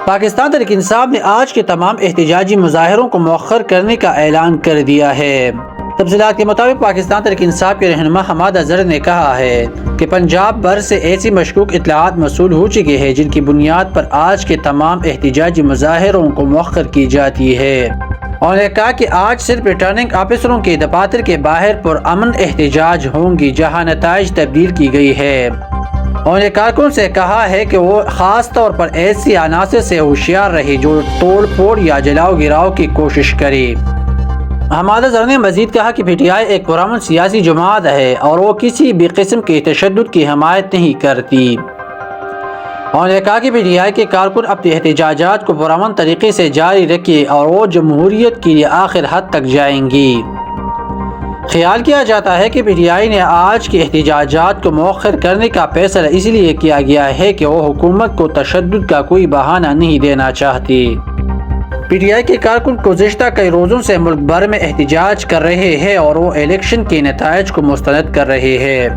پاکستان تحریک انصاف نے آج کے تمام احتجاجی مظاہروں کو مؤخر کرنے کا اعلان کر دیا ہے۔ تفصیلات کے مطابق پاکستان تحریک انصاف کے رہنما حماد اظہر نے کہا ہے کہ پنجاب بھر سے ایسی مشکوک اطلاعات موصول ہو چکی ہیں جن کی بنیاد پر آج کے تمام احتجاجی مظاہروں کو مؤخر کی جاتی ہے۔ انہوں نے کہا کہ آج صرف ریٹرننگ آفیسروں کے دفاتر کے باہر پرامن احتجاج ہوں گی جہاں نتائج تبدیل کی گئی ہے۔ انہوں نے کارکنوں سے کہا ہے کہ وہ خاص طور پر ایسی عناصر سے ہوشیار رہے جو توڑ پھوڑ یا جلاؤ گراؤ کی کوشش کرے۔ حماد اظہر نے مزید کہا کہ پی ٹی آئی ایک پرامن سیاسی جماعت ہے اور وہ کسی بھی قسم کے تشدد کی حمایت نہیں کرتی۔ انہوں نے کہا کہ پی ٹی آئی کے کارکن اپنے احتجاجات کو پرامن طریقے سے جاری رکھیں اور وہ جمہوریت کے لیے آخر حد تک جائیں گی۔ خیال کیا جاتا ہے کہ پی ٹی آئی نے آج کے احتجاجات کو مؤخر کرنے کا فیصلہ اس لیے کیا گیا ہے کہ وہ حکومت کو تشدد کا کوئی بہانہ نہیں دینا چاہتی۔ پی ٹی آئی کے کارکن گزشتہ کئی روزوں سے ملک بھر میں احتجاج کر رہے ہیں اور وہ الیکشن کے نتائج کو مسترد کر رہے ہیں۔